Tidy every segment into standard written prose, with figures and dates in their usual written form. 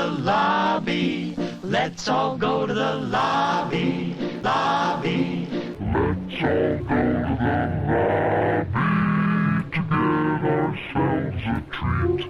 lobby. Let's all go to the lobby. Lobby. Let's all go to the lobby to get ourselves a treat.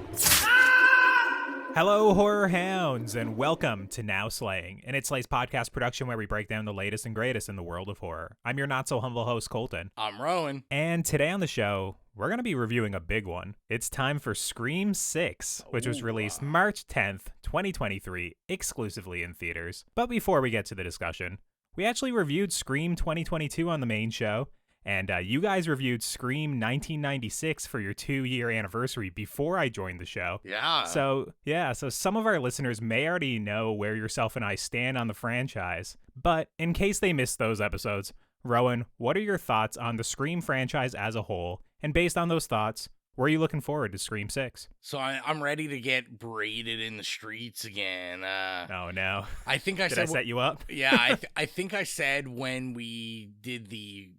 Hello, horror hounds, and welcome to Now Slaying, an It Slays podcast production where we break down the latest and greatest in the world of horror. I'm your not-so-humble host, Colton. I'm Rowan. And today on the show, we're going to be reviewing a big one. It's time for Scream 6, which was released March 10th, 2023, exclusively in theaters. But before we get to the discussion, we actually reviewed Scream 2022 on the main show, and you guys reviewed Scream 1996 for your 2-year anniversary before I joined the show. Yeah. So some of our listeners may already know where yourself and I stand on the franchise. But in case they missed those episodes, Rowan, what are your thoughts on the Scream franchise as a whole? And based on those thoughts, were you looking forward to Scream 6? So I'm ready to get braided in the streets again. Oh, no. I think I Did said... I set you up? Yeah, I think I said when we did the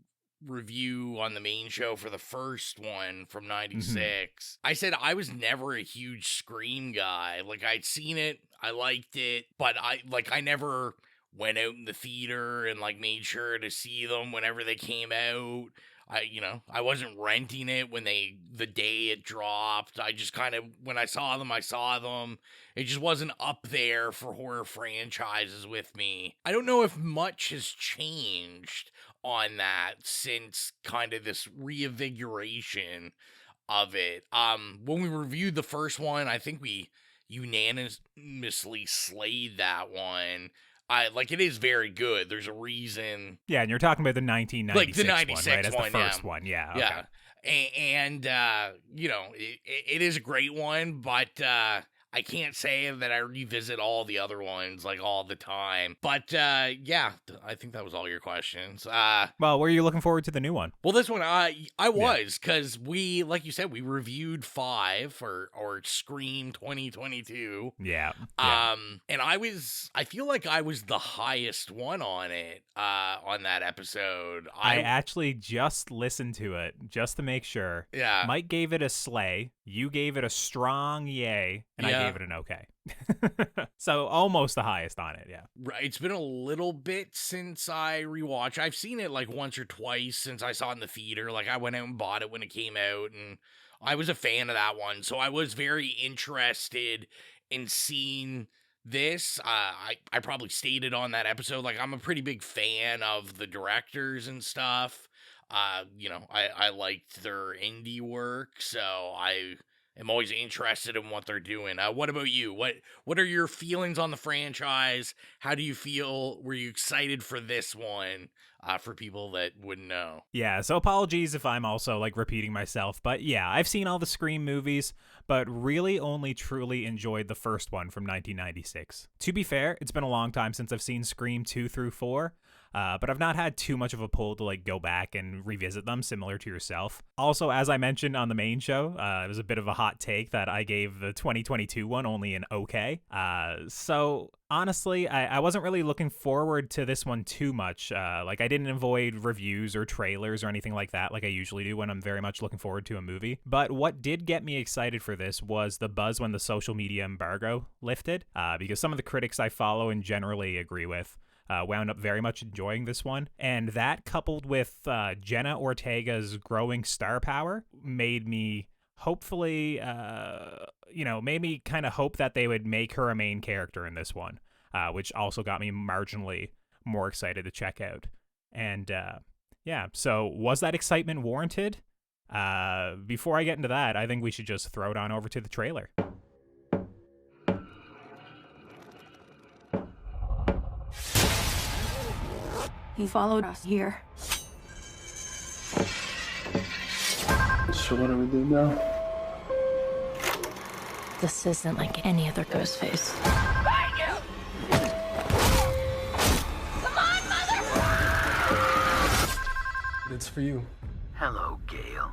review on the main show for the first one from 96, I said I was never a huge Scream guy. Like, I'd seen it, I liked it, but I never went out in the theater and like made sure to see them whenever they came out. I wasn't renting it when the day it dropped. I just kind of, when I saw them, I saw them. It just wasn't up there for horror franchises with me. I don't know if much has changed on that since kind of this reinvigoration of it. When we reviewed the first one, I think we unanimously slayed that one. It is very good. There's a reason. Yeah, and you're talking about the 1996 like the 96 one, right? As one, the first one, yeah. Okay. Yeah. And it is a great one, but I can't say that I revisit all the other ones like all the time. But yeah, I think that was all your questions. Well, were you looking forward to the new one? Well, this one I was, because we, like you said, we reviewed 5 or Scream 2022. Yeah. And I feel like I was the highest one on it on that episode. I actually just listened to it just to make sure. Yeah. Mike gave it a slay. You gave it a strong yay, and I gave it an okay. So almost the highest on it, yeah. Right. It's been a little bit since I rewatched. I've seen it like once or twice since I saw it in the theater. Like I went out and bought it when it came out, and I was a fan of that one. So I was very interested in seeing this. I probably stated on that episode, like I'm a pretty big fan of the directors and stuff. I liked their indie work, so I am always interested in what they're doing. What about you? What are your feelings on the franchise? How do you feel? Were you excited for this one? For people that wouldn't know. Yeah, so apologies if I'm also like repeating myself, but yeah, I've seen all the Scream movies, but really only truly enjoyed the first one from 1996. To be fair, it's been a long time since I've seen Scream 2 through 4. But I've not had too much of a pull to like go back and revisit them, similar to yourself. Also, as I mentioned on the main show, it was a bit of a hot take that I gave the 2022 one only an okay. So honestly, I wasn't really looking forward to this one too much. Like I didn't avoid reviews or trailers or anything like that like I usually do when I'm very much looking forward to a movie. But what did get me excited for this was the buzz when the social media embargo lifted, because some of the critics I follow and generally agree with wound up very much enjoying this one. And that, coupled with Jenna Ortega's growing star power, made me hopefully, made me kind of hope that they would make her a main character in this one, which also got me marginally more excited to check out. And so was that excitement warranted? Before I get into that, I think we should just throw it on over to the trailer. He followed us here. So what do we do now? This isn't like any other ghost face. Behind you! Come on, mother! It's for you. Hello, Gail.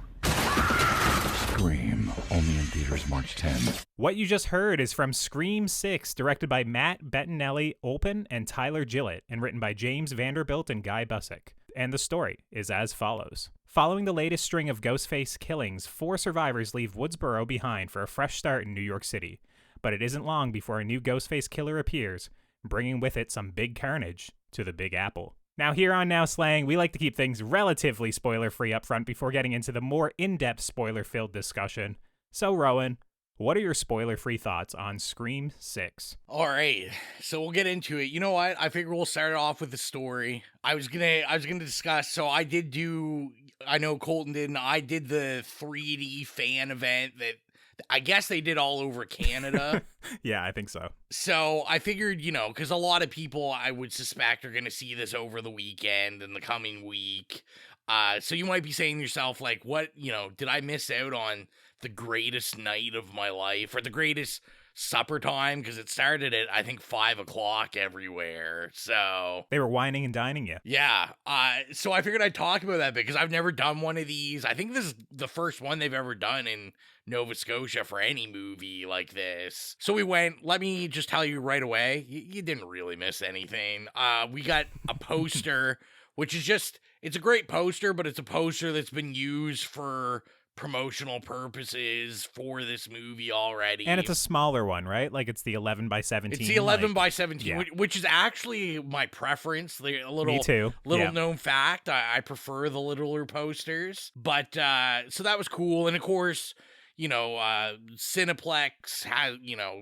Scream, only in theaters March 10th. What you just heard is from Scream 6, directed by Matt Bettinelli-Olpin and Tyler Gillett, and written by James Vanderbilt and Guy Busick. And the story is as follows. Following the latest string of Ghostface killings, 4 survivors leave Woodsboro behind for a fresh start in New York City. but it isn't long before a new Ghostface killer appears, bringing with it some big carnage to the Big Apple. Now, here on Now Slang, we like to keep things relatively spoiler-free up front before getting into the more in-depth spoiler-filled discussion. So, Rowan, what are your spoiler-free thoughts on Scream 6? All right, so we'll get into it. You know what? I figure we'll start it off with the story. I was gonna discuss. So I did do. I know Colton didn't. I did the 3D fan event that I guess they did all over Canada. Yeah, I think so. So I figured, because a lot of people I would suspect are gonna see this over the weekend and the coming week. So you might be saying to yourself, like, what? Did I miss out on the greatest night of my life, or the greatest supper time? Because it started at, I think, 5 o'clock everywhere. So they were whining and dining you. Yeah. So I figured I'd talk about that because I've never done one of these. I think this is the first one they've ever done in Nova Scotia for any movie like this. So we went. Let me just tell you right away, you didn't really miss anything. We got a poster, which is just, it's a great poster, but it's a poster that's been used for promotional purposes for this movie already. And it's a smaller one, right? Like, it's the 11 by 17. It's the 11 by 17, which is actually my preference. Me too. Little known fact, I prefer the littler posters. But, so that was cool. And of course, Cineplex has,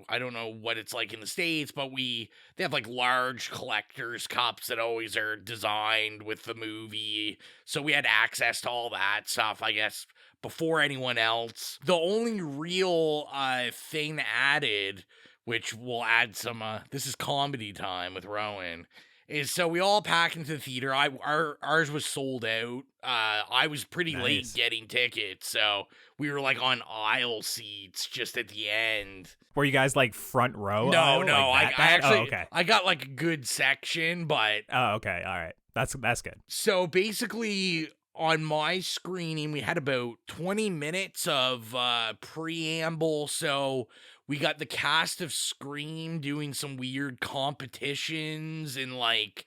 I don't know what it's like in the States, but they have like large collector's cups that always are designed with the movie. So we had access to all that stuff, I guess, before anyone else. The only real thing added, which will add some, this is comedy time with Rowan, is so we all pack into the theater. Ours was sold out. I was pretty late getting tickets, so we were like on aisle seats just at the end. Were you guys like front row? No, like I actually, okay. I got like a good section, but okay, all right, that's good. So basically, on my screening, we had about 20 minutes of preamble. So we got the cast of Scream doing some weird competitions, and like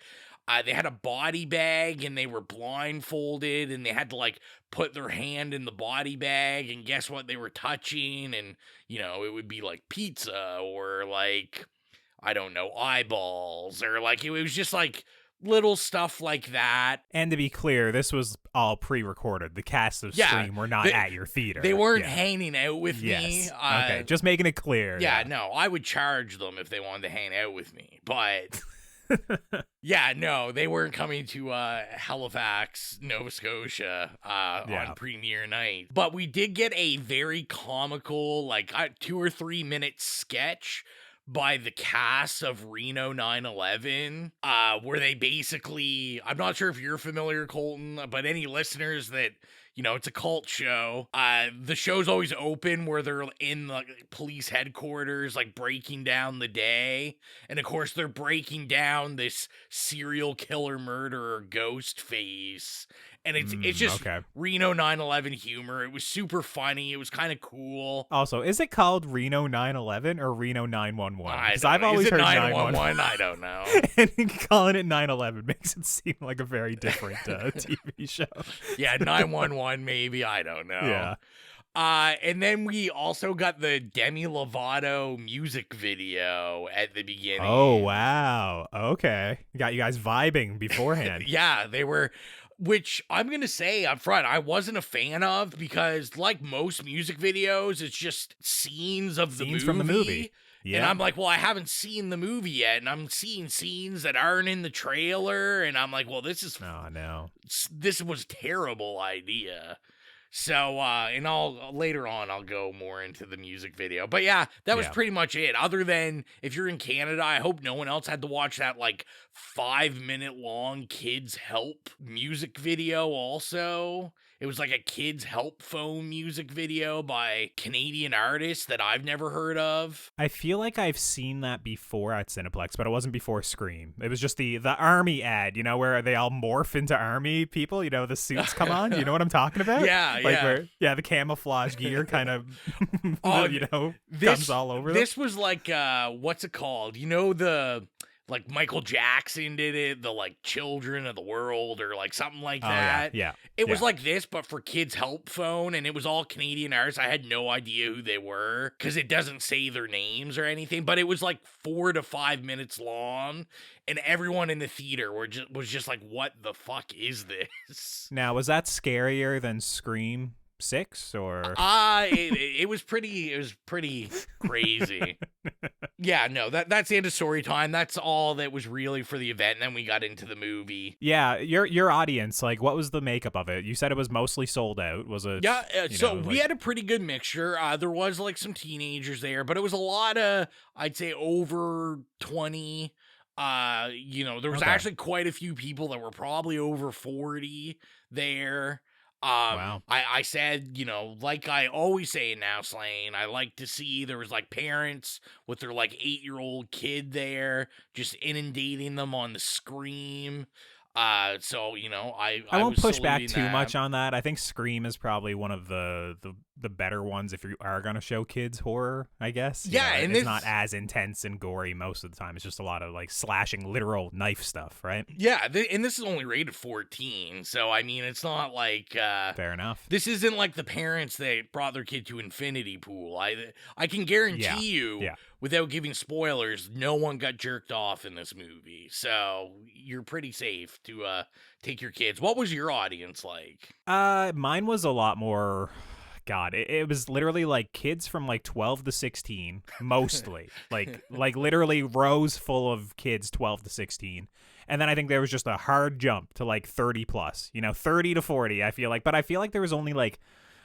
they had a body bag and they were blindfolded and they had to like put their hand in the body bag and guess what they were touching, and it would be like pizza or like, I don't know, eyeballs, or like it was just like little stuff like that. And to be clear, this was all pre-recorded. The cast of Scream were not at your theater. They weren't hanging out with me. Okay, just making it clear. Yeah, no, I would charge them if they wanted to hang out with me. But yeah, no, they weren't coming to Halifax, Nova Scotia on premiere night. But we did get a very comical, like 2 or 3 minute sketch by the cast of Reno 9/11, where they basically, I'm not sure if you're familiar, Colton, but any listeners that, it's a cult show. The show's always open where they're in the police headquarters, like breaking down the day. And of course, they're breaking down this serial killer murderer Ghostface. And it's just Reno 9/11 humor. It was super funny. It was kind of cool. Also, is it called Reno 9/11 or Reno 911? Because I've always heard 911. I don't know. And calling it 9/11 makes it seem like a very different TV show. Yeah, 911 maybe. I don't know. Yeah. And then we also got the Demi Lovato music video at the beginning. Oh, wow. Okay. Got you guys vibing beforehand. Yeah, they were. Which I'm going to say up front, I wasn't a fan of, because like most music videos, it's just scenes from the movie. Yeah. And I'm like, well, I haven't seen the movie yet, and I'm seeing scenes that aren't in the trailer, and I'm like, well, this was a terrible idea. So, and later on, I'll go more into the music video. But yeah, that was pretty much it. Other than, if you're in Canada, I hope no one else had to watch that like 5-minute long Kids Help music video also. It was like a Kids Help phone music video by Canadian artists that I've never heard of. I feel like I've seen that before at Cineplex, but it wasn't before Scream. It was just the army ad, where they all morph into army people, the suits come on. You know what I'm talking about? Where the camouflage gear kind of, comes all over them. This was like, what's it called? like Michael Jackson did it, the like Children of the World or like something like Oh, that. yeah. It was like this, but for Kids Help Phone, and it was all Canadian artists. I had no idea who they were because it doesn't say their names or anything, but it was like 4 to 5 minutes long, and everyone in the theater was just like, what the fuck is this? Now, was that scarier than Scream 6 or? It was pretty crazy. Yeah, no, that's the end of story time. That's all that was really for the event, and then we got into the movie. Yeah, your audience, like, what was the makeup of it? You said it was mostly sold out. Was it? Yeah, so know, we like... had a pretty good mixture. There was like some teenagers there, but it was a lot of, I'd say, over 20. There was actually quite a few people that were probably over 40 there. Wow. I said, like I always say in Now Slaying, I like to see there was like parents with their like 8-year-old kid there, just inundating them on the Scream. I won't was push back saluting too that. much on that. I think Scream is probably one of the better ones if you are going to show kids horror, I guess. Yeah, and it's not as intense and gory most of the time. It's just a lot of like slashing, literal knife stuff, right? Yeah, and this is only rated 14, so I mean, it's not like fair enough. This isn't like the parents that brought their kid to Infinity Pool. I can guarantee you, without giving spoilers, no one got jerked off in this movie, so you're pretty safe to take your kids. What was your audience like? Mine was a lot more. God, it was literally like kids from like 12 to 16, mostly. like literally rows full of kids 12 to 16. And then I think there was just a hard jump to like 30 plus, 30 to 40, I feel like. But I feel like there was only like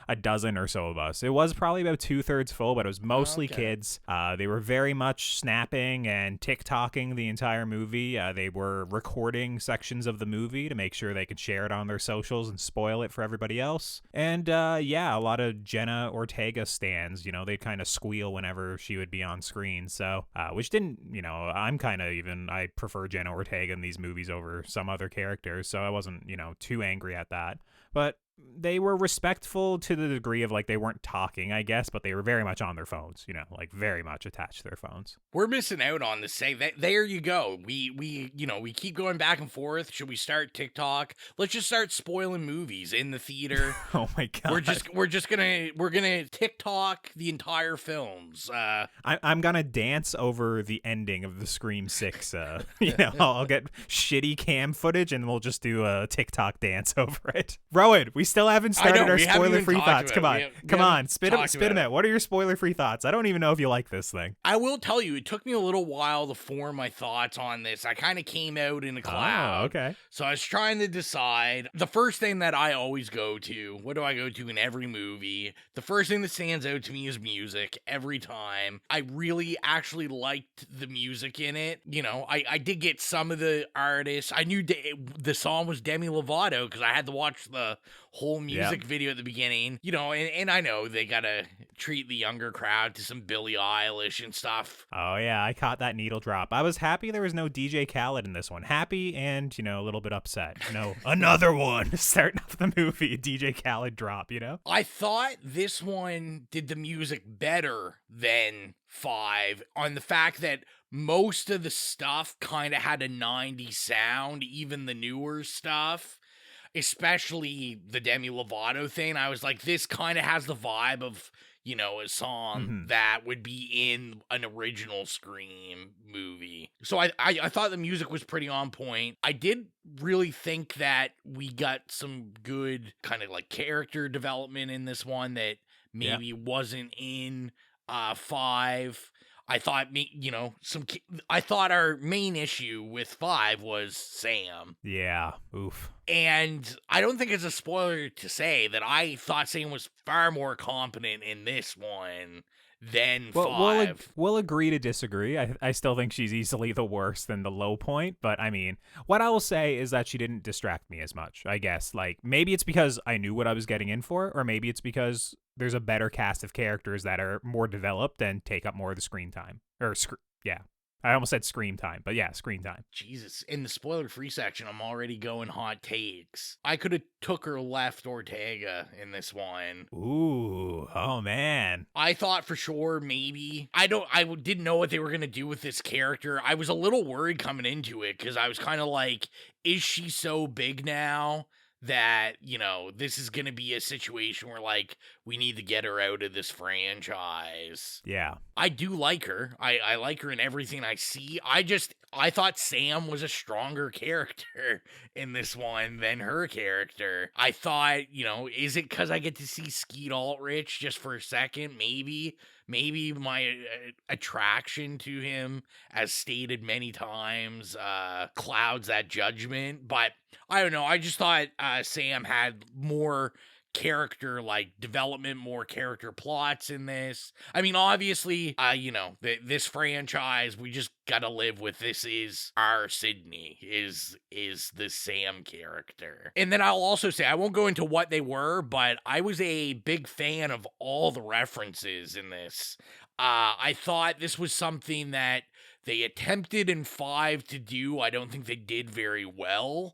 a dozen or so of us. It was probably about 2/3 full, but it was mostly kids. They were very much snapping and TikToking the entire movie. They were recording sections of the movie to make sure they could share it on their socials and spoil it for everybody else. And a lot of Jenna Ortega stans, they'd kind of squeal whenever she would be on screen. So, which didn't, I prefer Jenna Ortega in these movies over some other characters. So I wasn't, too angry at that. But they were respectful to the degree of like they weren't talking, I guess, but they were very much on their phones, like very much attached to their phones. We're missing out on this. There you go. We keep going back and forth. Should we start TikTok? Let's just start spoiling movies in the theater. Oh my god. We're gonna TikTok the entire films. I'm gonna dance over the ending of the Scream 6. I'll get shitty cam footage and we'll just do a TikTok dance over it. Rowan, we still haven't started our spoiler-free thoughts. Come on, spit them out. What are your spoiler-free thoughts? I don't even know if you like this thing. I will tell you, it took me a little while to form my thoughts on this. I kind of came out in a cloud. Oh, okay. So I was trying to decide. The first thing that I always go to, what do I go to in every movie? The first thing that stands out to me is music every time. I really actually liked the music in it. I did get some of the artists. I knew the song was Demi Lovato because I had to watch the whole music video at the beginning, and I know they gotta treat the younger crowd to some Billie Eilish and stuff. Oh yeah, I caught that needle drop. I was happy there was no DJ Khaled in this one. Happy and, a little bit upset. Another one starting off the movie, DJ Khaled drop, I thought this one did the music better than 5 on the fact that most of the stuff kind of had a 90s sound, even the newer stuff. Especially the Demi Lovato thing. I was like, this kind of has the vibe of, a song that would be in an original Scream movie. So I thought the music was pretty on point. I did really think that we got some good kind of like character development in this one that maybe wasn't in 5. I thought I thought our main issue with 5 was Sam. Yeah. Oof. And I don't think it's a spoiler to say that I thought Sam was far more competent in this one than 5. We'll agree to disagree. I still think she's easily the worst than the low point. But I mean, what I will say is that she didn't distract me as much, I guess. Like, maybe it's because I knew what I was getting in for, or maybe it's because there's a better cast of characters that are more developed and take up more of the screen time. I almost said screen time, but yeah, screen time. Jesus, in the spoiler-free section, I'm already going hot takes. I could have took or left Ortega in this one. Ooh, oh man. I thought for sure maybe. I didn't know what they were going to do with this character. I was a little worried coming into it because I was kind of like, is she so big now that, you know, this is going to be a situation where, like, we need to get her out of this franchise. Yeah. I do like her. I like her in everything I see. I thought Sam was a stronger character in this one than her character. I thought, you know, is it because I get to see Skeet Ulrich just for a second? Maybe my attraction to him, as stated many times, clouds that judgment. But I don't know. I just thought Sam had more character like development, more character plots in this. I mean, obviously, you know, this franchise, we just gotta live with this is our Sydney, is the Sam character. And then I'll also say, I won't go into what they were, but I was a big fan of all the references in this. I thought this was something that they attempted in 5 to do. I don't think they did very well,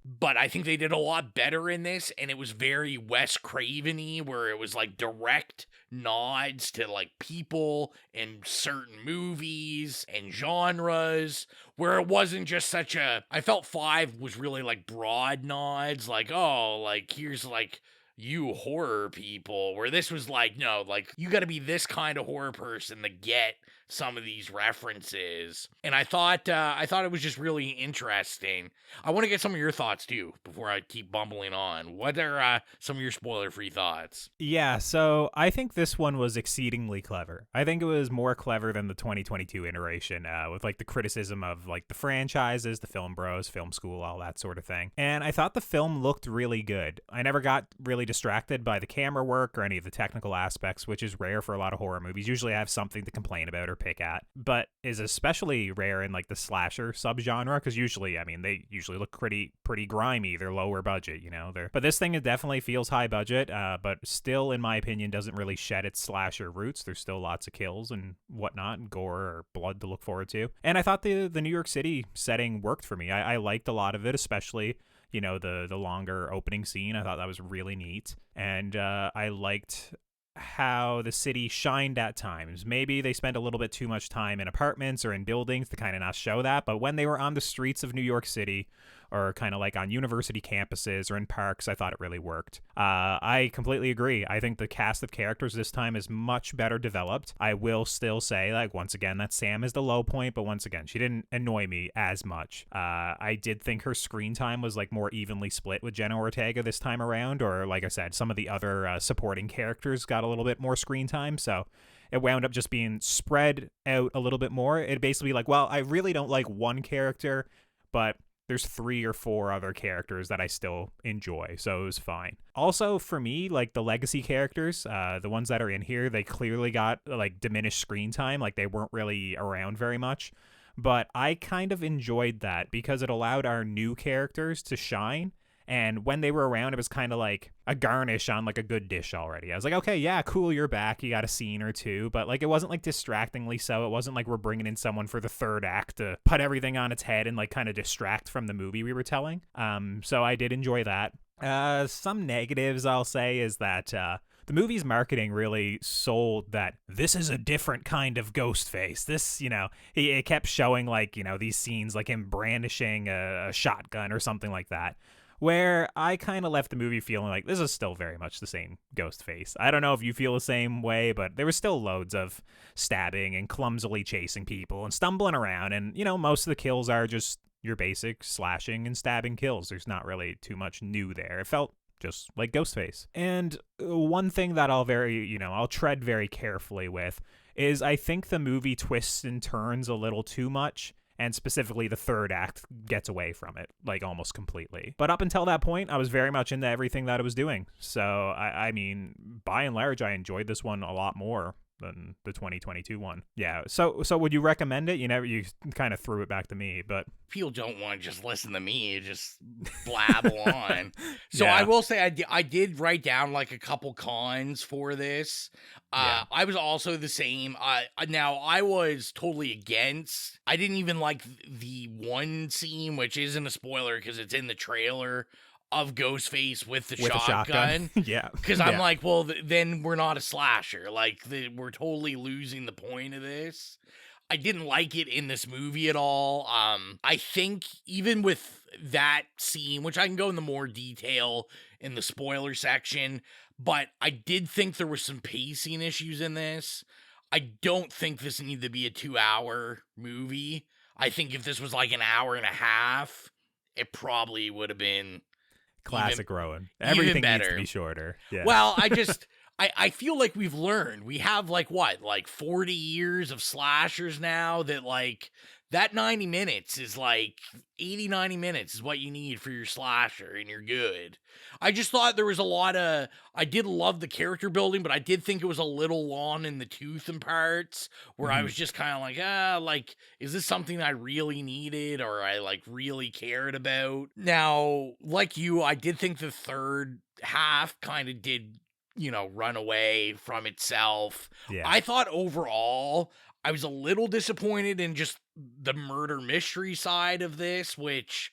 but I think they did a lot better in this, and it was very Wes Craven-y, where it was like direct nods to like people in certain movies and genres, where it wasn't just such a, I felt 5 was really like broad nods, like, oh, like here's like you horror people, where this was like, no, like you got to be this kind of horror person to get some of these references. And I thought it was just really interesting. I want to get some of your thoughts too before I keep bumbling on. What are some of your spoiler-free thoughts? Yeah, so I think this one was exceedingly clever. I think it was more clever than the 2022 iteration, with like the criticism of like the franchises, the film bros, film school, all that sort of thing. And I thought the film looked really good. I never got really distracted by the camera work or any of the technical aspects, which is rare for a lot of horror movies. Usually I have something to complain about or pick at, but is especially rare in like the slasher subgenre, because usually, I mean, they usually look pretty grimy. They're lower budget, you know. But this thing, it definitely feels high budget, but still, in my opinion, doesn't really shed its slasher roots. There's still lots of kills and whatnot, and gore or blood to look forward to. And I thought the New York City setting worked for me. I liked a lot of it, especially, you know, the longer opening scene. I thought that was really neat. And I liked how the city shined at times. Maybe they spent a little bit too much time in apartments or in buildings to kind of not show that, but when they were on the streets of New York City, or kind of like on university campuses or in parks, I thought it really worked. I completely agree. I think the cast of characters this time is much better developed. I will still say, like, once again, that Sam is the low point, but once again, she didn't annoy me as much. I did think her screen time was like more evenly split with Jenna Ortega this time around, or like I said, some of the other supporting characters got a little bit more screen time, so it wound up just being spread out a little bit more. It'd basically be like, well, I really don't like one character, but there's 3 or 4 other characters that I still enjoy, so it was fine. Also, for me, like the legacy characters, the ones that are in here, they clearly got like diminished screen time, like they weren't really around very much. But I kind of enjoyed that because it allowed our new characters to shine. And when they were around, it was kind of like a garnish on like a good dish already. I was like, okay, yeah, cool, you're back. You got a scene or two. But like, it wasn't like distractingly so. It wasn't like we're bringing in someone for the third act to put everything on its head and like kind of distract from the movie we were telling. So I did enjoy that. Some negatives I'll say is that the movie's marketing really sold that this is a different kind of Ghostface. This, you know, it kept showing like, you know, these scenes like him brandishing a shotgun or something like that, where I kind of left the movie feeling like this is still very much the same Ghostface. I don't know if you feel the same way, but there was still loads of stabbing and clumsily chasing people and stumbling around. And, you know, most of the kills are just your basic slashing and stabbing kills. There's not really too much new there. It felt just like Ghostface. And one thing that I'll tread very carefully with is I think the movie twists and turns a little too much. And specifically, the third act gets away from it, like almost completely. But up until that point, I was very much into everything that it was doing. So, I mean, by and large, I enjoyed this one a lot more than the 2022 one. Yeah. So would you recommend it? You kind of threw it back to me, but People don't want to just listen to me, just blabble on. So Yeah. I will say I did write down like a couple cons for this. Yeah. I was also the same. Now I was totally against. I didn't even like the one scene, which isn't a spoiler because it's in the trailer, of Ghostface with the with shotgun. a shotgun. Yeah. Because I'm like, well, then we're not a slasher. Like, we're totally losing the point of this. I didn't like it in this movie at all. I think even with that scene, which I can go into more detail in the spoiler section, but I did think there were some pacing issues in this. I don't think this needed to be a 2-hour movie. I think if this was like an hour and a half, it probably would have been Classic Rowan. Everything needs better. to be shorter. Yeah. Well, I feel like we've learned. We have like 40 years of slashers now that like that 90 minutes is like 80, 90 minutes is what you need for your slasher and you're good. I just thought there was a lot of, I did love the character building, but I did think it was a little long in the tooth and parts where I was just kind of like, is this something I really needed or I like really cared about? Now, like you, I did think the third half kind of did, run away from itself. Yeah. I thought overall, I was a little disappointed in just the murder mystery side of this, which,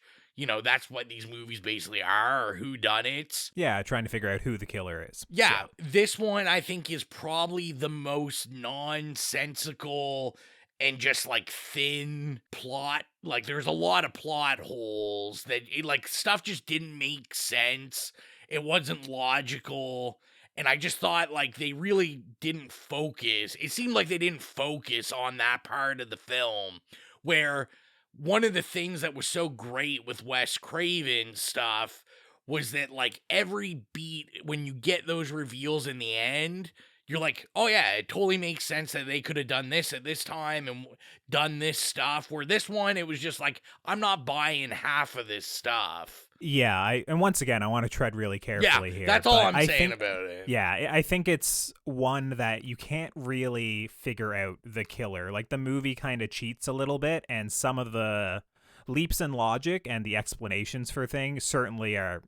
that's what these movies basically are, or whodunits. Yeah, trying to figure out who the killer is. Yeah, this one I think is probably the most nonsensical and just like thin plot. Like there's a lot of plot holes that stuff just didn't make sense. It wasn't logical. And I just thought, like, they really didn't focus. It seemed like they didn't focus on that part of the film where one of the things that was so great with Wes Craven's stuff was that, like, every beat, when you get those reveals in the end, you're like, oh, yeah, it totally makes sense that they could have done this at this time and done this stuff. Where this one, it was just like, I'm not buying half of this stuff. Yeah, and once again, I want to tread really carefully here. That's all I'm saying think, about it. Yeah, I think it's one that you can't really figure out the killer. Like, the movie kind of cheats a little bit, and some of the leaps in logic and the explanations for things certainly are,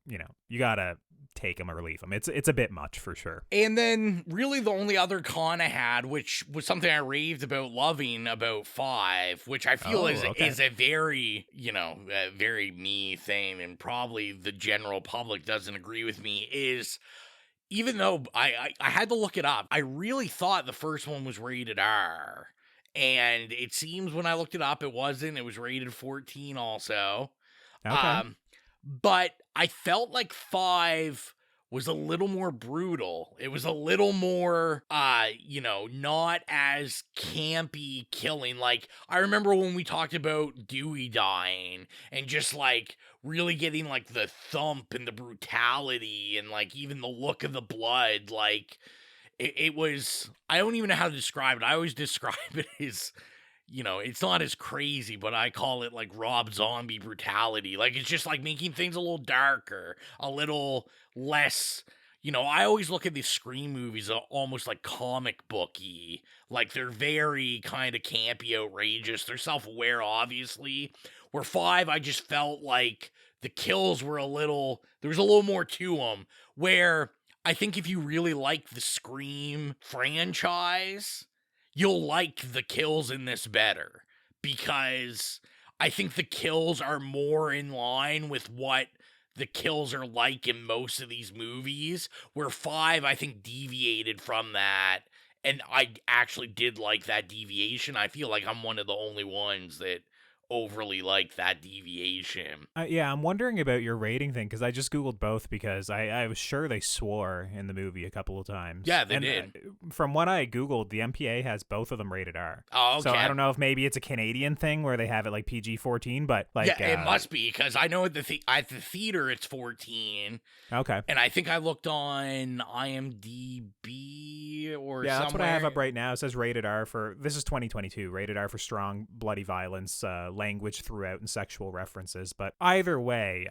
you gotta take them or leave them. It's a bit much for sure. And then really the only other con I had, which was something I raved about loving about 5, which I feel is a very, a very me thing, and probably the general public doesn't agree with me, is even though I had to look it up, I really thought the first one was rated R. And it seems when I looked it up, it wasn't. It was rated 14 also. Okay. But I felt like 5 was a little more brutal. It was a little more, not as campy killing. Like, I remember when we talked about Dewey dying and just, like, really getting, like, the thump and the brutality and, like, even the look of the blood. Like, it was, I don't even know how to describe it. I always describe it as, it's not as crazy, but I call it like Rob Zombie brutality. Like, it's just like making things a little darker, a little less, I always look at these Scream movies almost like comic booky. Like, they're very kind of campy, outrageous. They're self-aware, obviously. Where 5, I just felt like the kills were there was a little more to them. Where I think if you really like the Scream franchise, you'll like the kills in this better, because I think the kills are more in line with what the kills are like in most of these movies, where 5, I think, deviated from that, and I actually did like that deviation. I feel like I'm one of the only ones that overly like that deviation. Yeah, I'm wondering about your rating thing, because I just Googled both, because I was sure they swore in the movie a couple of times. Yeah, they did. From what I Googled, the MPA has both of them rated R. Oh, okay. So I don't know if maybe it's a Canadian thing where they have it like PG-14, but like... Yeah, it must be, because I know at the theater it's 14. Okay. And I think I looked on IMDb or yeah, somewhere. That's what I have up right now. It says rated R for... This is 2022. Rated R for strong, bloody violence, language throughout, and sexual references. But either way,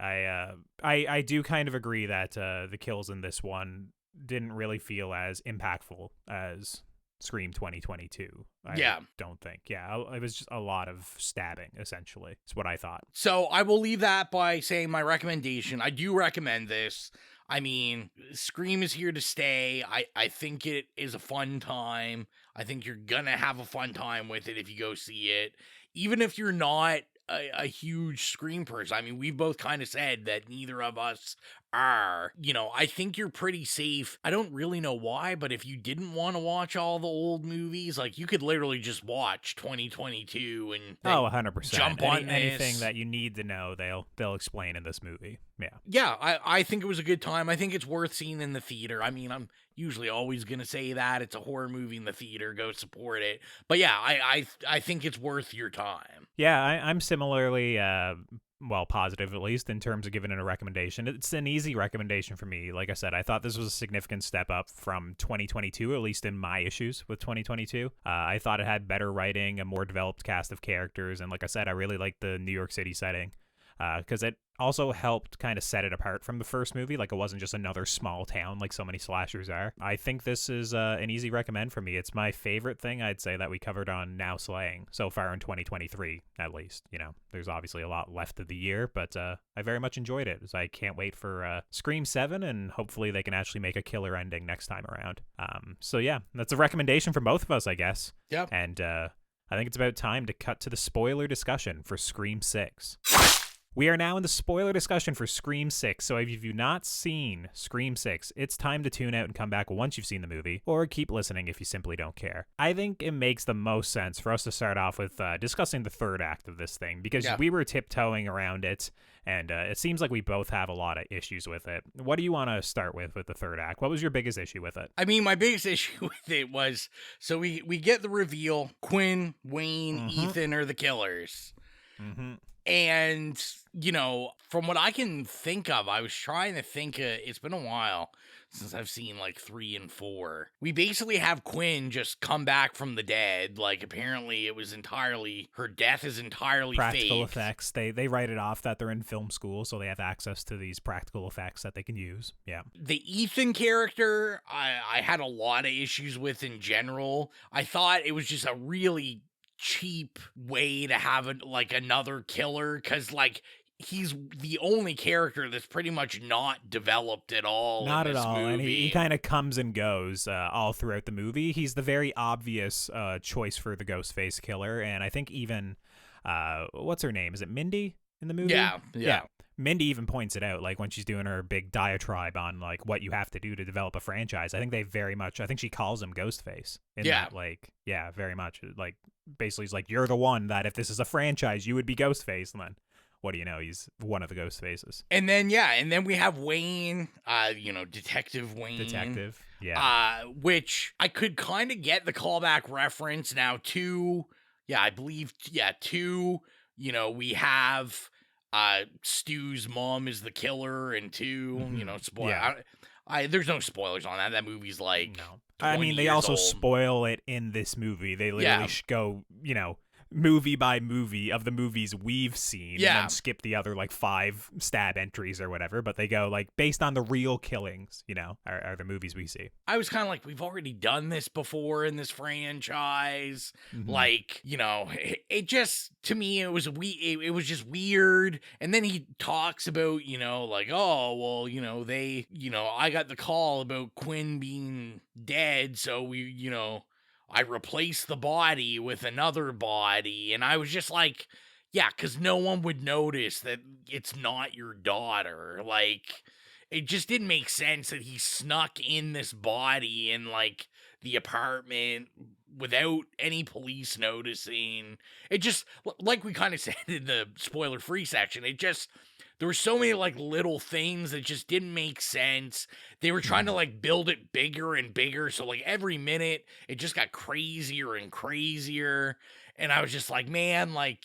I do kind of agree that the kills in this one didn't really feel as impactful as Scream 2022. Yeah. Don't think. Yeah, it was just a lot of stabbing, essentially. That's what I thought. So I will leave that by saying my recommendation. I do recommend this. I mean, Scream is here to stay. I think it is a fun time. I think you're gonna have a fun time with it if you go see it. Even if you're not a huge Scream person. I mean, we've both kind of said that neither of us are. You know, I think you're pretty safe. I don't really know why, but if you didn't want to watch all the old movies, like, you could literally just watch 2022 and 100%. jump on anything that you need to know, they'll explain in this movie. Yeah, I think it was a good time. I think it's worth seeing in the theater. I mean, I'm usually always going to say that. It's a horror movie in the theater. Go support it. But yeah, I think it's worth your time. Yeah, I'm similarly, positive, at least, in terms of giving it a recommendation. It's an easy recommendation for me. Like I said, I thought this was a significant step up from 2022, at least in my issues with 2022. I thought it had better writing, a more developed cast of characters, and like I said, I really liked the New York City setting. Because it also helped kind of set it apart from the first movie. Like, it wasn't just another small town like so many slashers are. I think this is an easy recommend for me. It's my favorite thing, I'd say, that we covered on Now Slaying so far in 2023, at least. You know, there's obviously a lot left of the year, but I very much enjoyed it. So I can't wait for Scream 7, and hopefully they can actually make a killer ending next time around. So yeah, that's a recommendation from both of us, I guess. Yeah. And I think it's about time to cut to the spoiler discussion for Scream 6. We are now in the spoiler discussion for Scream 6, so if you've not seen Scream 6, it's time to tune out and come back once you've seen the movie, or keep listening if you simply don't care. I think it makes the most sense for us to start off with discussing the third act of this thing, because we were tiptoeing around it, and it seems like we both have a lot of issues with it. What do you want to start with the third act? What was your biggest issue with it? I mean, my biggest issue with it was, so we get the reveal, Quinn, Wayne, Ethan are the killers. Mm-hmm. And, you know, from what I can think of, I was trying to think, it's been a while since I've seen, like, 3 and 4. We basically have Quinn just come back from the dead. Like, apparently it was her death is entirely practical fake. effects. They write it off that they're in film school, so they have access to these practical effects that they can use. Yeah. The Ethan character, I had a lot of issues with in general. I thought it was just a really cheap way to have another killer, because like he's the only character that's pretty much not developed at all. Not in at this all. movie. And he kind of comes and goes all throughout the movie. He's the very obvious choice for the Ghostface killer, and I think even what's her name? Is it Mindy in the movie? Yeah. Mindy even points it out, like when she's doing her big diatribe on like what you have to do to develop a franchise. I think she calls him Ghostface. That, like, yeah, very much. Like, basically, he's like, you're the one that if this is a franchise, you would be Ghostface. And then, what do you know? He's one of the Ghostfaces. And then we have Wayne, Detective Wayne. Which I could kind of get the callback reference now to, we have Stu's mom is the killer, and 2, there's no spoilers on that. That movie's like, no. I mean, they also spoil it in this movie. They literally go, movie by movie of the movies we've seen, and then skip the other like 5 stab entries or whatever. But they go like based on the real killings, are the movies we see. I was kind of like, we've already done this before in this franchise. Mm-hmm. Like, it just, to me, it was just weird. And then he talks about, like, oh, well, I got the call about Quinn being dead, so I replaced the body with another body. And I was just like, yeah, because no one would notice that it's not your daughter. Like, it just didn't make sense that he snuck in this body in, like, the apartment without any police noticing. It just, like we kind of said in the spoiler-free section, there were so many, like, little things that just didn't make sense. They were trying to, like, build it bigger and bigger. So, like, every minute, it just got crazier and crazier. And I was just like, man, like,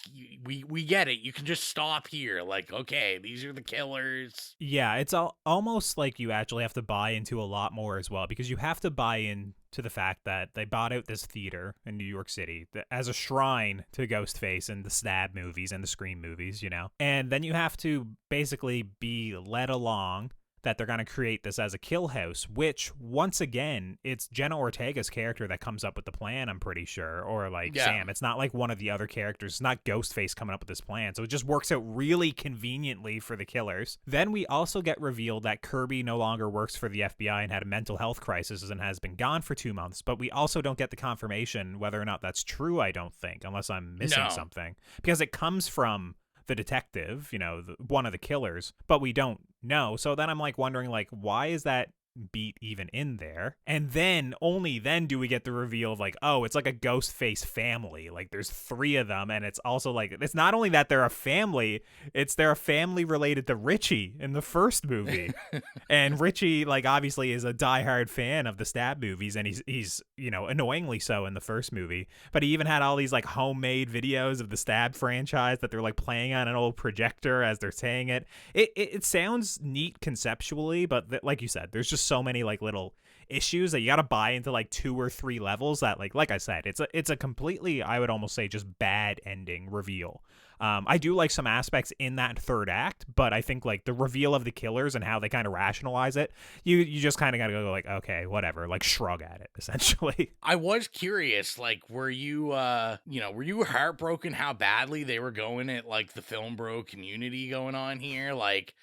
we get it. You can just stop here. Like, okay, these are the killers. Yeah, it's almost like you actually have to buy into a lot more as well, because you have to buy in to the fact that they bought out this theater in New York City as a shrine to Ghostface and the stab movies and the Scream movies, And then you have to basically be led along that they're going to create this as a kill house, which, once again, it's Jenna Ortega's character that comes up with the plan, I'm pretty sure, or like Sam. It's not like one of the other characters. It's not Ghostface coming up with this plan, so it just works out really conveniently for the killers. Then we also get revealed that Kirby no longer works for the FBI and had a mental health crisis and has been gone for 2 months, but we also don't get the confirmation whether or not that's true, I don't think, unless I'm missing something, because it comes from the detective, one of the killers, but we don't know. So then I'm like wondering, like, why is that beat even in there? And then only then do we get the reveal of like, oh, it's like a Ghostface family. Like there's 3 of them, and it's also like, it's not only that they're a family, they're a family related to Richie in the first movie. And Richie, like, obviously is a diehard fan of the Stab movies, and he's annoyingly so in the first movie, but he even had all these like homemade videos of the Stab franchise that they're like playing on an old projector as they're saying it. It sounds neat conceptually, but like you said, there's just so many like little issues that you got to buy into like 2 or 3 levels that like I said, it's a completely, I would almost say, just bad ending reveal. I do like some aspects in that third act, but I think like the reveal of the killers and how they kind of rationalize it, you just kind of got to go like, okay, whatever, like shrug at it essentially. I was curious, like, were you heartbroken how badly they were going at like the film bro community going on here? Like,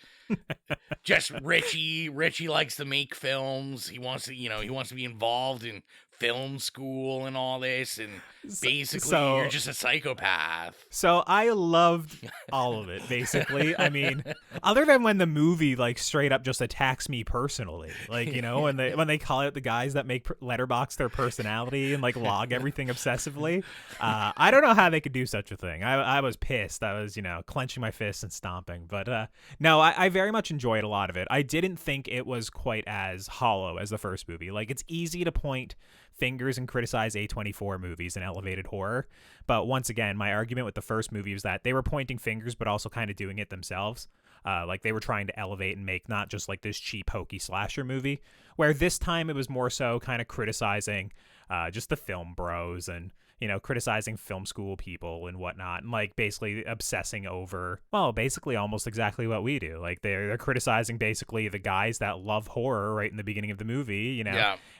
just Richie likes to make films. He wants to be involved in film school and all this, and basically you're just a psychopath. So I loved all of it, basically. I mean, other than when the movie like straight up just attacks me personally, like, when they call out the guys that make Letterboxd their personality and like log everything obsessively. I don't know how they could do such a thing. I was pissed. I was clenching my fists and stomping. But no, I very much enjoyed a lot of it. I didn't think it was quite as hollow as the first movie. Like, it's easy to point fingers and criticize A24 movies and elevated horror, but once again, my argument with the first movie was that they were pointing fingers but also kind of doing it themselves. Like they were trying to elevate and make not just like this cheap hokey slasher movie, where this time it was more so kind of criticizing just the film bros and criticizing film school people and whatnot, and like basically obsessing over, well, basically almost exactly what we do. Like they're criticizing basically the guys that love horror right in the beginning of the movie,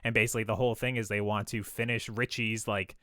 and basically the whole thing is they want to finish Richie's like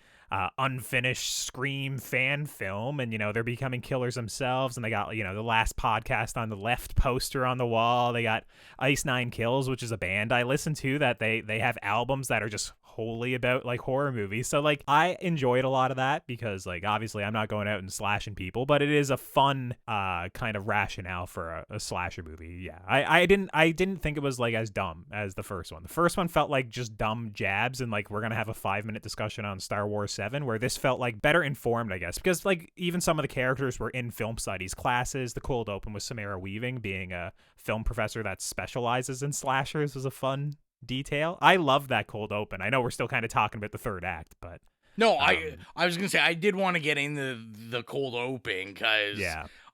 unfinished Scream fan film, and they're becoming killers themselves, and they got the Last Podcast on the left poster on the wall. They got Ice Nine Kills, which is a band I listen to, that they have albums that are just wholly about like horror movies. So like I enjoyed a lot of that because like obviously I'm not going out and slashing people, but it is a fun kind of rationale for a slasher movie. Yeah, I didn't think it was like as dumb as the first one. The first one felt like just dumb jabs, and like we're gonna have a 5-minute discussion on Star Wars 7, where this felt like better informed, I guess, because like even some of the characters were in film studies classes. The cold open with Samara Weaving being a film professor that specializes in slashers was a fun detail. I love that cold open. I know we're still kind of talking about the third act, but no, I was gonna say I did want to get into the cold open because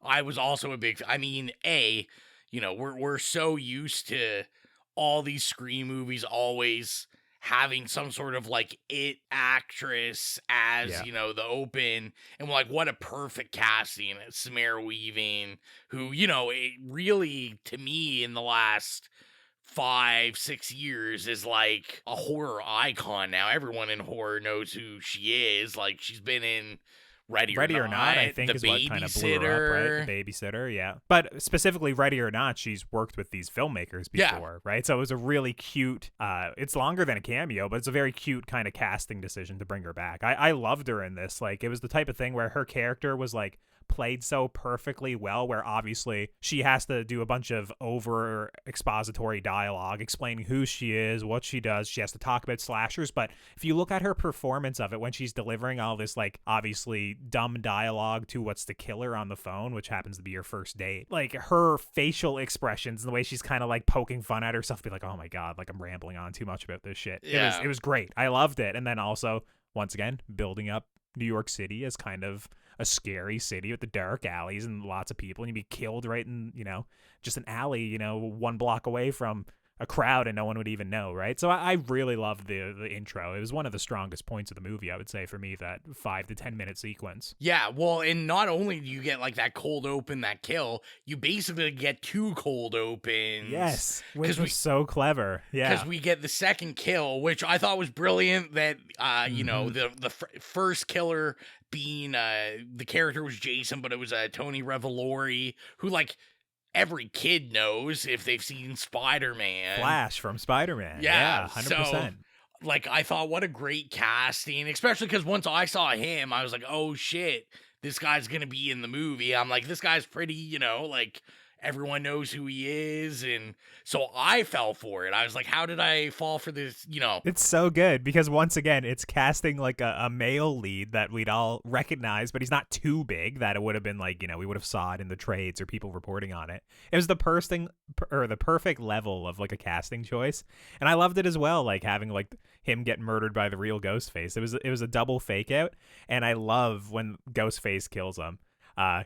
I was also a big. I mean, we're so used to all these Scream movies always having some sort of like it actress as the open, and we're like, what a perfect casting. Samara Weaving, who it really, to me, in the last 5-6 years is like a horror icon now. Everyone in horror knows who she is. Like, she's been in Ready or Not, I think, is what kind of blew her up, right? The Babysitter, yeah. But specifically Ready or Not, she's worked with these filmmakers before, right? So it was a really cute, it's longer than a cameo, but it's a very cute kind of casting decision to bring her back. I loved her in this. Like, it was the type of thing where her character was like played so perfectly well, where obviously she has to do a bunch of over expository dialogue explaining who she is, what she does. She has to talk about slashers, but if you look at her performance of it when she's delivering all this like obviously dumb dialogue to what's the killer on the phone, which happens to be your first date, like her facial expressions and the way she's kind of like poking fun at herself, be like, oh my god, like I'm rambling on too much about this shit. It was great. I loved it. And then also, once again, building up New York City as kind of a scary city with the dark alleys and lots of people, and you'd be killed right in, just an alley, 1 block away from a crowd and no one would even know, right? So I really loved the intro. It was one of the strongest points of the movie, I would say, for me, that 5 to 10 minute sequence. Yeah, well, and not only do you get like that cold open, that kill, you basically get 2 cold opens. Yes, which was we, so clever. Yeah, because we get the second kill, which I thought was brilliant. That you know, the first killer being the character was Jason, but it was Tony Revolori, who like every kid knows if they've seen Spider-Man. Flash from Spider-Man. Yeah, 100%. So, like, I thought, what a great casting, especially because once I saw him, I was like, oh shit, this guy's gonna be in the movie. I'm like, this guy's pretty, you know, like, everyone knows who he is, and so I fell for it. I was like, how did I fall for this, you know? It's so good because, once again, it's casting like a male lead that we'd all recognize, but he's not too big that it would have been like, you know, we would have saw it in the trades or people reporting on it. It was the perfect level of like a casting choice, and I loved it as well, like having like him get murdered by the real Ghostface. It was a double fake out, and I love when Ghostface kills him.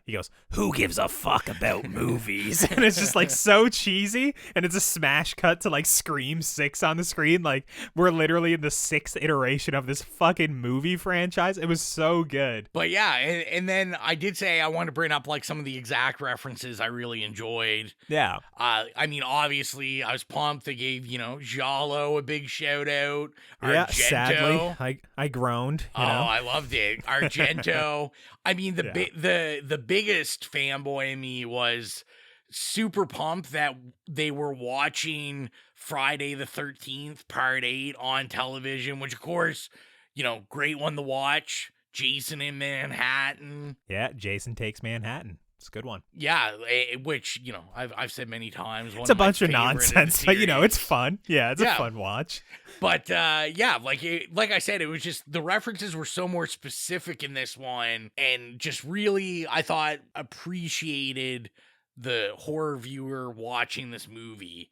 He goes, "Who gives a fuck about movies?" And it's just like so cheesy, and it's a smash cut to like Scream 6 on the screen. Like we're literally in the 6th iteration of this fucking movie franchise. It was so good. But yeah, and then I did say I wanted to bring up like some of the exact references I really enjoyed. Yeah. I mean, obviously, I was pumped. They gave, you know, Giallo a big shout out. Yeah, Argento. sadly, I groaned. You know? I loved it. Argento. I mean, the biggest fanboy in me was super pumped that they were watching Friday the 13th, Part 8 on television, which, of course, you know, great one to watch. Jason in Manhattan. Yeah, Jason Takes Manhattan. It's a good one. Yeah, which, you know, I've said many times. It's a bunch of nonsense, but, you know, it's fun. Yeah, it's a fun watch. But, yeah, like I said, it was just the references were so more specific in this one, and just really, I thought, appreciated the horror viewer watching this movie.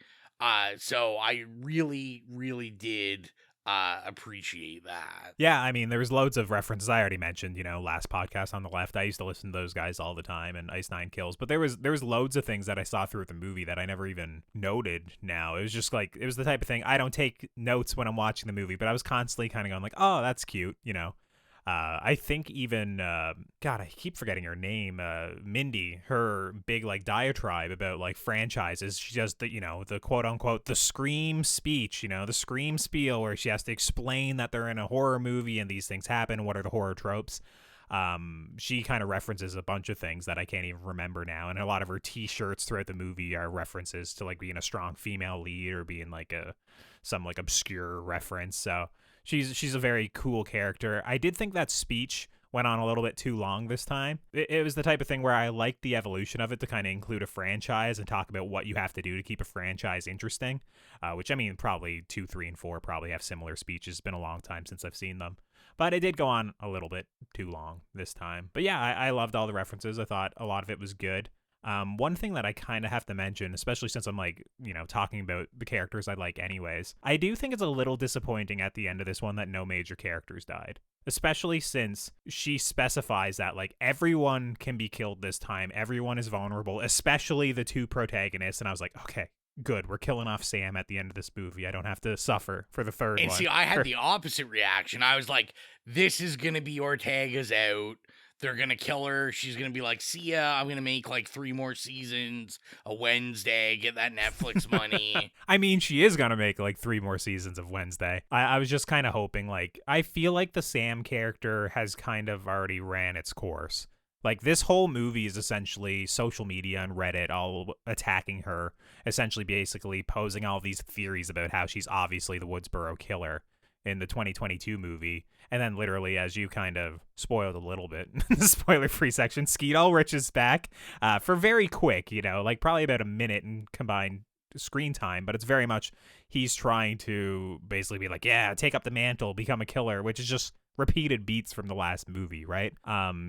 So I really, really did appreciate that. Yeah, I mean, there was loads of references I already mentioned, you know, last podcast on the left. I used to listen to those guys all the time, and Ice Nine Kills, but there was loads of things that I saw throughout the movie that I never even noted now. It was just like, it was the type of thing, I don't take notes when I'm watching the movie, but I was constantly kind of going like, oh, that's cute, you know. I think even, God, I keep forgetting her name, Mindy, her big, like, diatribe about, like, franchises, she does the, you know, the quote-unquote, the Scream speech, you know, the Scream spiel, where she has to explain that they're in a horror movie and these things happen, what are the horror tropes. She kind of references a bunch of things that I can't even remember now, and a lot of her t-shirts throughout the movie are references to, like, being a strong female lead or being, like, some, like, obscure reference, so... She's a very cool character. I did think that speech went on a little bit too long this time. It was the type of thing where I liked the evolution of it to kind of include a franchise and talk about what you have to do to keep a franchise interesting, which, I mean, probably 2, 3, and 4 probably have similar speeches. It's been a long time since I've seen them. But it did go on a little bit too long this time. But yeah, I loved all the references. I thought a lot of it was good. One thing that I kind of have to mention, especially since I'm like, you know, talking about the characters I like anyways, I do think it's a little disappointing at the end of this one that no major characters died, especially since she specifies that like everyone can be killed this time. Everyone is vulnerable, especially the 2 protagonists. And I was like, okay, good. We're killing off Sam at the end of this movie. I don't have to suffer for the third one. And see, I had the opposite reaction. I was like, this is going to be Ortega's out. They're going to kill her. She's going to be like, see ya. I'm going to make like 3 more seasons a Wednesday, get that Netflix money. I mean, she is going to make like 3 more seasons of Wednesday. I was just kind of hoping, like, I feel like the Sam character has kind of already ran its course. Like, this whole movie is essentially social media and Reddit all attacking her, essentially basically posing all these theories about how she's obviously the Woodsboro killer in the 2022 movie. And then literally, as you kind of spoiled a little bit in the spoiler-free section, Skeet Ulrich is back for very quick, you know, like probably about a minute in combined screen time, but it's very much he's trying to basically be like, yeah, take up the mantle, become a killer, which is just repeated beats from the last movie, right?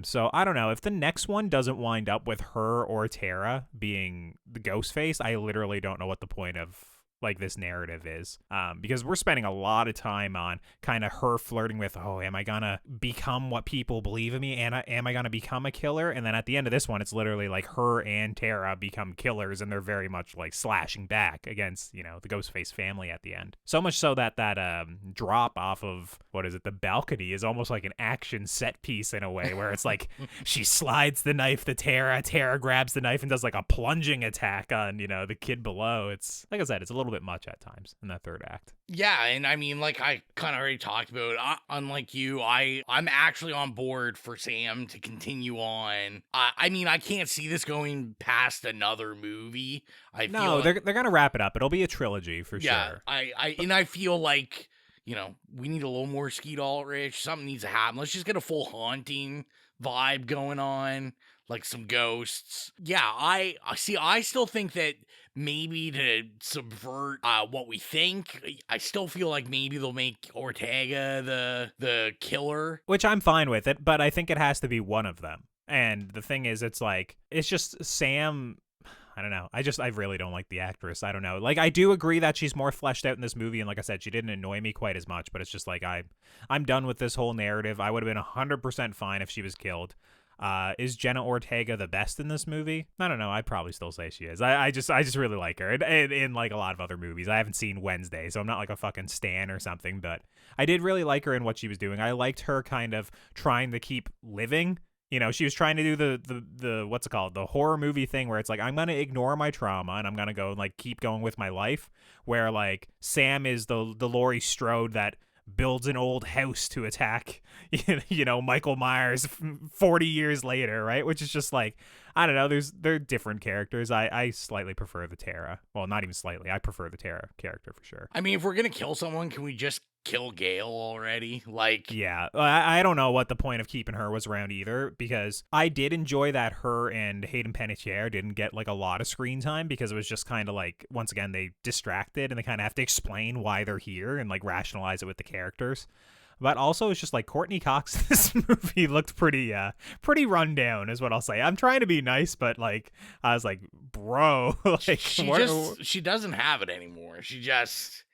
So I don't know. If the next one doesn't wind up with her or Tara being the Ghostface, I literally don't know what the point of like this narrative is, because we're spending a lot of time on kind of her flirting with, oh, am I gonna become what people believe of me, and am I gonna become a killer? And then at the end of this one, it's literally like her and Tara become killers, and they're very much like slashing back against, you know, the Ghostface family at the end. So much so that drop off of, what is it, the balcony is almost like an action set piece in a way, where it's like she slides the knife to Tara grabs the knife and does like a plunging attack on, you know, the kid below. It's, like I said, it's a little bit much at times in that third act. Yeah, and I mean, like I kind of already talked about, unlike you, I'm actually on board for Sam to continue on. I mean, I can't see this going past another movie. They're gonna wrap it up. It'll be a trilogy for sure. I feel like, you know, we need a little more Skeet Ulrich. Something needs to happen. Let's just get a full Haunting vibe going on, like some ghosts. Yeah, I still think that maybe to subvert what we think, I still feel like maybe they'll make Ortega the killer. Which I'm fine with it, but I think it has to be one of them. And the thing is, it's just Sam. I don't know. I really don't like the actress. I don't know. Like, I do agree that she's more fleshed out in this movie, and like I said, she didn't annoy me quite as much, but it's just like, I'm done with this whole narrative. I would have been 100% fine if she was killed. Is Jenna Ortega the best in this movie? I don't know. I'd probably still say she is. I just really like her. And in like a lot of other movies. I haven't seen Wednesday, so I'm not like a fucking stan or something, but I did really like her in what she was doing. I liked her kind of trying to keep living. You know, she was trying to do the what's it called? The horror movie thing where it's like, I'm going to ignore my trauma and I'm going to go and like keep going with my life, where like Sam is the Laurie Strode that builds an old house to attack, you know, Michael Myers 40 years later, right? Which is just like, I don't know, they're different characters. I slightly prefer the Tara. Well, not even slightly. I prefer the Tara character for sure. I mean, if we're going to kill someone, can we just kill Gale already? Like, yeah, I don't know what the point of keeping her was around either, because I did enjoy that her and Hayden Panettiere didn't get like a lot of screen time, because it was just kind of like, once again, they distracted and they kind of have to explain why they're here and like rationalize it with the characters. But also, it's just like Courtney Cox in this movie looked pretty run down, is what I'll say. I'm trying to be nice, but like, I was like, bro, like, she doesn't have it anymore.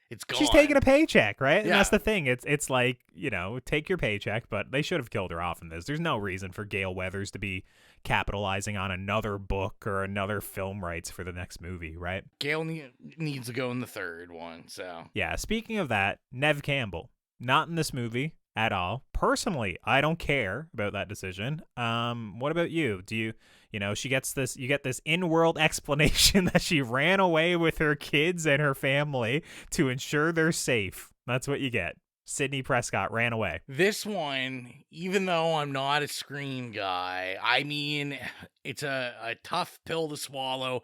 It's gone. She's taking a paycheck, right? And Yeah. that's the thing. It's like, you know, take your paycheck, but they should have killed her off in this. There's no reason for Gale Weathers to be capitalizing on another book or another film rights for the next movie, right? Gale needs to go in the third one, so. Yeah, speaking of that, Neve Campbell, not in this movie at all. Personally, I don't care about that decision. What about you? You know, you get this in-world explanation that she ran away with her kids and her family to ensure they're safe. That's what you get. Sidney Prescott ran away. This one, even though I'm not a Scream guy, I mean, it's a tough pill to swallow.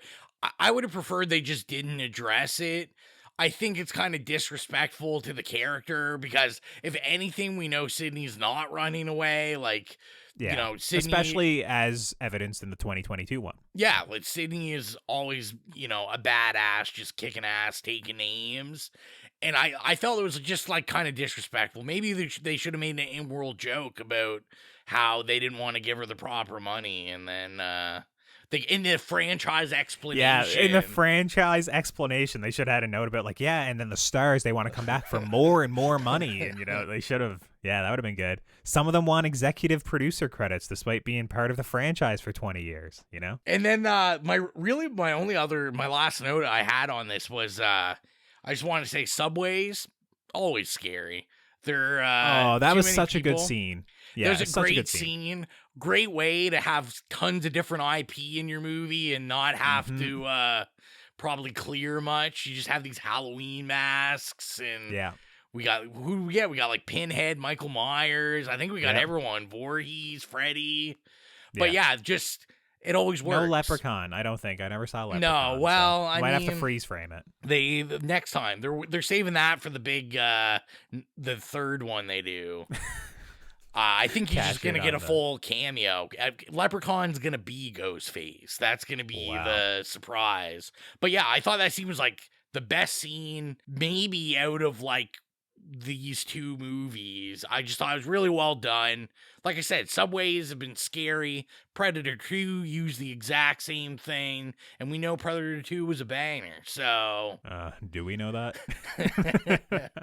I would have preferred they just didn't address it. I think it's kind of disrespectful to the character, because if anything, we know Sydney's not running away. Like, yeah, you know, Sydney, especially as evidenced in the 2022 one. Yeah, like Sydney is always, you know, a badass, just kicking ass, taking names. And I felt it was just like kind of disrespectful. Maybe they should have made an in-world joke about how they didn't want to give her the proper money, and then in the franchise explanation. Yeah, in the franchise explanation, they should have had a note about like, yeah, and then the stars, they want to come back for more and more money. And, you know, they should have, yeah, that would have been good. Some of them want executive producer credits despite being part of the franchise for 20 years, you know? And then my last note I had on this was, I just want to say Subways, always scary. They're, that was such a good scene. Yeah, there's a great scene. Great way to have tons of different IP in your movie and not have to probably clear much. You just have these Halloween masks, and we got We got like Pinhead, Michael Myers. I think we got everyone. Voorhees, Freddy. But just it always works. No Leprechaun, I don't think. I never saw Leprechaun. No, well, so I might mean, have to freeze frame it. They next time they're saving that for the big the third one they do. I think he's just going to get a full cameo. Leprechaun's going to be Ghostface. That's going to be the surprise. But yeah, I thought that scene was like the best scene maybe out of like these two movies. I just thought it was really well done. Like I said, Subways have been scary. Predator 2 used the exact same thing, and we know Predator 2 was a banger, so... Do we know that?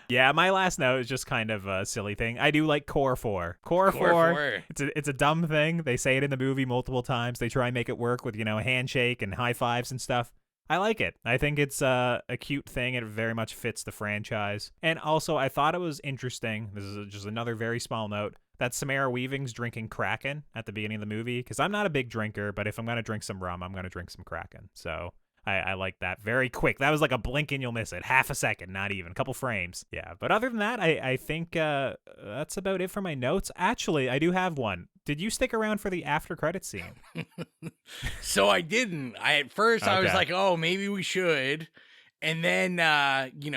Yeah, my last note is just kind of a silly thing. I do like Core 4. Core 4, it's a dumb thing. They say it in the movie multiple times. They try and make it work with, a handshake and high fives and stuff. I like it. I think it's a cute thing. It very much fits the franchise. And also, I thought it was interesting, this is just another very small note, that Samara Weaving's drinking Kraken at the beginning of the movie, because I'm not a big drinker, but if I'm going to drink some rum, I'm going to drink some Kraken. So I like that. Very quick. That was like a blink and you'll miss it. Half a second, not even. A couple frames. Yeah, but other than that, I think that's about it for my notes. Actually, I do have one. Did you stick around for the after credits scene? So I didn't. At first I was like, oh, maybe we should. And then,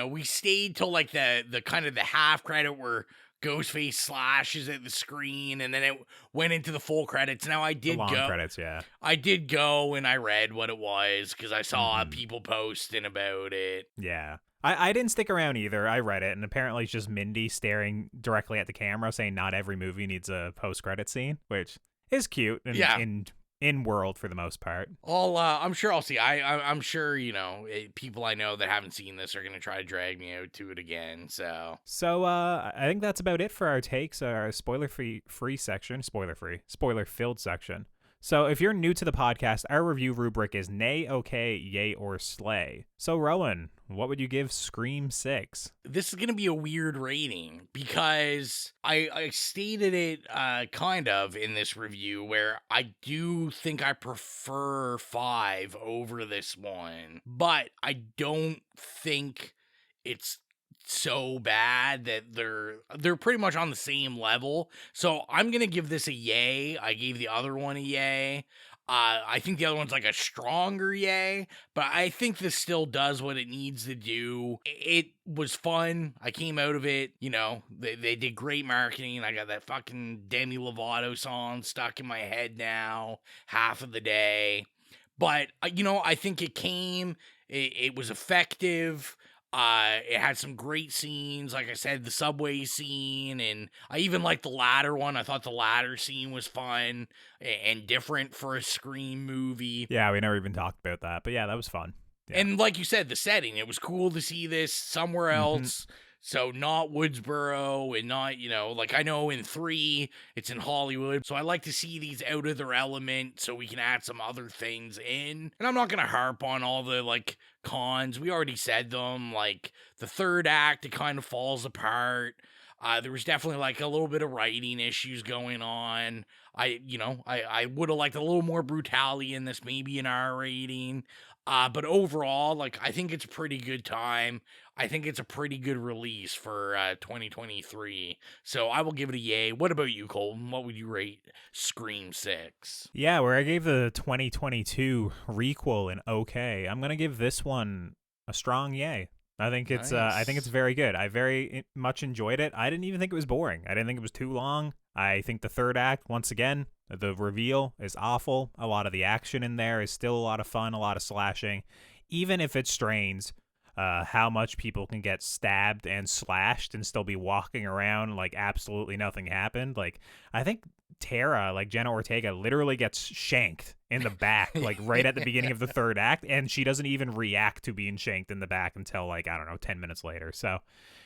we stayed till like the kind of the half credit where Ghostface slashes at the screen, and then it went into the full credits. Now I did the long go. Credits, yeah. I did go and I read what it was because I saw people posting about it. Yeah. I didn't stick around either. I read it, and apparently it's just Mindy staring directly at the camera saying not every movie needs a post-credit scene, which is cute and in world for the most part. I'm sure I'll see. I'm sure, people I know that haven't seen this are going to try to drag me out to it again, so. So, I think that's about it for our takes, our spoiler-filled section. So if you're new to the podcast, our review rubric is nay, okay, yay, or slay. So Rowan, what would you give Scream 6? This is going to be a weird rating because I stated it kind of in this review where I do think I prefer 5 over this one, but I don't think it's so bad that they're pretty much on the same level. So I'm gonna give this a yay. I gave the other one a yay. I think the other one's like a stronger yay, but I think this still does what it needs to do. It was fun. I came out of it, they did great marketing. I got that fucking Demi Lovato song stuck in my head now half of the day. But, I think it was effective. It had some great scenes, like I said, the subway scene, and I even liked the ladder one. I thought the ladder scene was fun and different for a Scream movie. Yeah, we never even talked about that, but yeah, that was fun. Yeah. And like you said, the setting, it was cool to see this somewhere else. So not Woodsboro and not, like I know in 3, it's in Hollywood. So I like to see these out of their element so we can add some other things in. And I'm not going to harp on all the cons. We already said them. Like the third act, it kind of falls apart. There was definitely a little bit of writing issues going on. I would have liked a little more brutality in this, maybe an R rating. But overall, I think it's a pretty good time. I think it's a pretty good release for 2023. So I will give it a yay. What about you, Colton? What would you rate Scream 6? Yeah, where I gave the 2022 requel an okay, I'm going to give this one a strong yay. I think it's Nice. I think it's very good. I very much enjoyed it. I didn't even think it was boring. I didn't think it was too long. I think the third act, once again, the reveal is awful. A lot of the action in there is still a lot of fun, a lot of slashing. Even if it strains how much people can get stabbed and slashed and still be walking around like absolutely nothing happened. I think Tara, Jenna Ortega, literally gets shanked in the back, right at the beginning of the third act, and she doesn't even react to being shanked in the back until 10 minutes later. So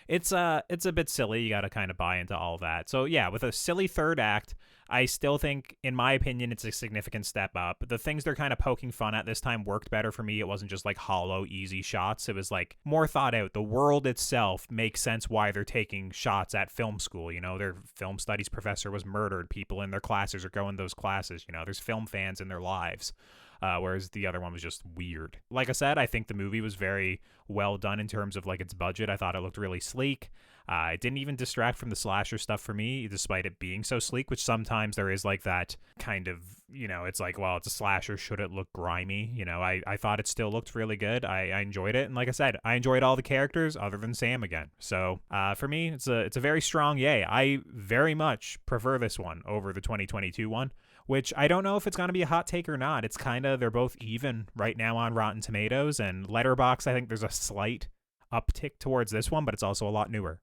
it's a bit silly. You got to kind of buy into all that. So yeah, with a silly third act, I still think, in my opinion, it's a significant step up. The things they're kind of poking fun at this time worked better for me. It wasn't just hollow, easy shots. It was more thought out. The world itself makes sense why they're taking shots at film school. Their film studies professor was murdered. People in their classes are going to those classes. There's film fans in their lives. Whereas the other one was just weird. Like I said, I think the movie was very well done in terms of its budget. I thought it looked really sleek. It didn't even distract from the slasher stuff for me, despite it being so sleek, which sometimes there is that kind of, it's well, it's a slasher, should it look grimy? I thought it still looked really good. I enjoyed it. And like I said, I enjoyed all the characters other than Sam again. So for me, it's a very strong yay. I very much prefer this one over the 2022 one, which I don't know if it's going to be a hot take or not. It's they're both even right now on Rotten Tomatoes, and Letterboxd, I think there's a slight uptick towards this one, but it's also a lot newer.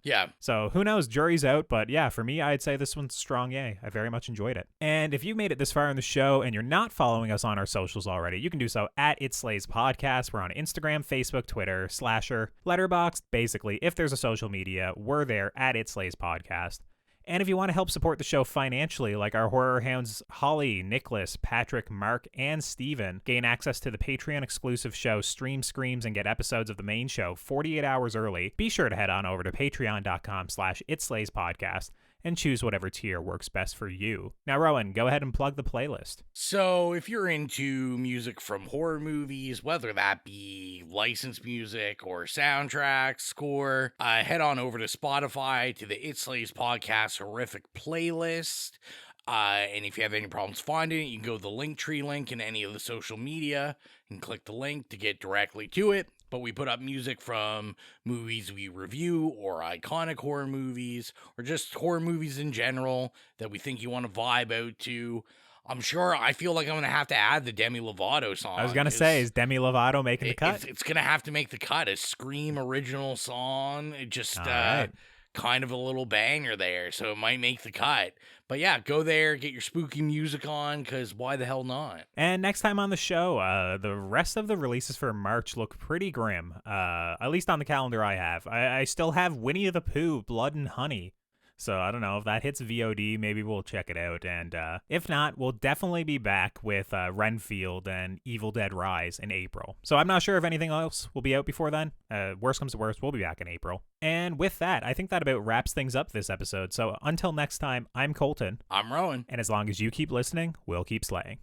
Yeah. So who knows? Jury's out, but yeah, for me, I'd say this one's strong yay. I very much enjoyed it. And if you made it this far in the show and you're not following us on our socials already, you can do so at It Slays Podcast. We're on Instagram, Facebook, Twitter, Slasher, Letterboxd. Basically, if there's a social media, we're there at It Slays Podcast. And if you want to help support the show financially, like our horror hounds Holly, Nicholas, Patrick, Mark, and Steven, gain access to the Patreon exclusive show Stream Screams and get episodes of the main show 48 hours early, be sure to head on over to patreon.com/itslayspodcast and choose whatever tier works best for you. Now, Rowan, go ahead and plug the playlist. So if you're into music from horror movies, whether that be licensed music or soundtrack, score, head on over to Spotify to the It Slays Podcast Horrific playlist. And if you have any problems finding it, you can go to the Linktree link in any of the social media and click the link to get directly to it. But we put up music from movies we review or iconic horror movies or just horror movies in general that we think you want to vibe out to. I feel like I'm going to have to add the Demi Lovato song. I was going to say, is Demi Lovato making the cut? It's going to have to make the cut. A Scream original song. It just right. Kind of a little banger there, so it might make the cut. But yeah, go there, get your spooky music on, because why the hell not? And next time on the show, the rest of the releases for March look pretty grim, at least on the calendar I have. I still have Winnie the Pooh, Blood and Honey. So I don't know if that hits VOD, maybe we'll check it out. And if not, we'll definitely be back with Renfield and Evil Dead Rise in April. So I'm not sure if anything else will be out before then. Worst comes to worst, we'll be back in April. And with that, I think that about wraps things up this episode. So until next time, I'm Colton. I'm Rowan. And as long as you keep listening, we'll keep slaying.